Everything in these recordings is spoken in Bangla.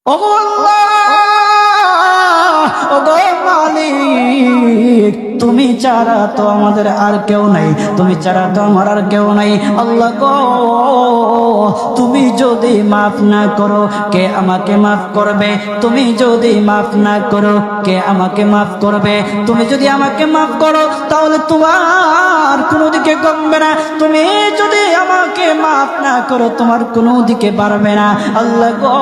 ওগো আল্লাহ, ওগো মালিক, তুমি ছাড়া তো আমাদের আর কেউ নাই, তুমি ছাড়া তো আমার আর কেউ নাই। আল্লাহ গো, তুমি যদি মাফ না করো কে আমাকে মাফ করবে? তুমি যদি মাফ না করো কে আমাকে মাফ করবে? তুমি যদি আমাকে মাফ করো তাহলে তোমার কোনো দিকে কমবে না, তুমি যদি আমাকে মাফ না করো তোমার কোনো দিকে বাড়বে না। আল্লাহ গো,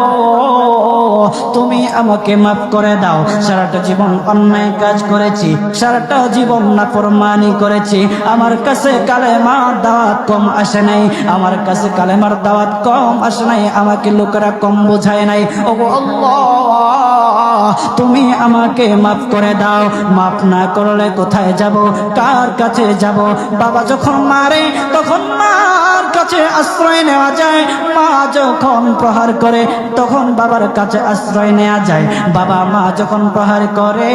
তুমি আমাকে মাফ করে দাও। সারাটা জীবন অন্যায় কাজ করেছি, সারাটা জীবন নাফরমানি করেছি, আমার কাছে কালেমার দাওয়াত কম আসে নাই, আমার কাছে কালেমার দাওয়াত কম আসে নাই, আমাকে লোকেরা কম বোঝায় নাই। ওগো আল্লাহ, তুমি আমাকে মাফ করে দাও। মাফ না করলে কোথায় যাব, কার কাছে যাব? বাবা যখন মারে তখন মার কাছে আশ্রয় নেওয়া যায়, মা যখন প্রহার করে তখন বাবার কাছে আশ্রয় নেওয়া যায়, বাবা মা যখন প্রহার করে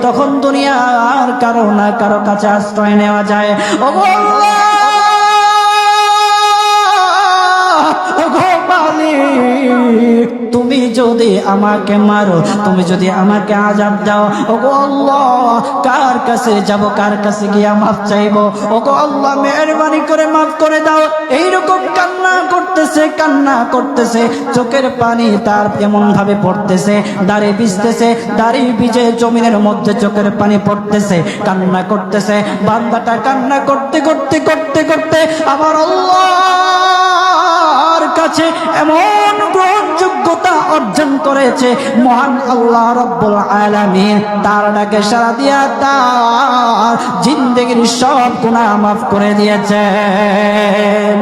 তখন দুনিয়ার কারো না কারো কাছে আশ্রয় নেওয়া যায়। ওগো আল্লাহ, ওগো মালিক, তুমি যদি আমাকে মারো, তুমি যদি আমাকে আযাব দাও, ওগো আল্লাহ, কার কাছে যাব, কার কাছে গিয়া মাফ চাইবো? ওগো আল্লাহ, মেহেরবানি করে মাফ করে দাও। এইরকম কান্না করতেছে, কান্না করতেছে, চোখের পানি তার এমন ভাবে পড়তেছে, দাড়ি ভিজতেছে, দাড়ি ভিজে জমিনের মধ্যে চোখের পানি পড়তেছে, কান্না করতেছে। বান্দাটা কান্না করতে করতে করতে করতে আমার আল্লাহর কাছে এমন গ্রহণযোগ্যতা অর্জন করেছে, মহান আল্লাহ রাব্বুল আলামিন তার ডাকে সাড়া দিয়া তার জিন্দেগির সব গুনাহ মাফ করে দিয়েছেন।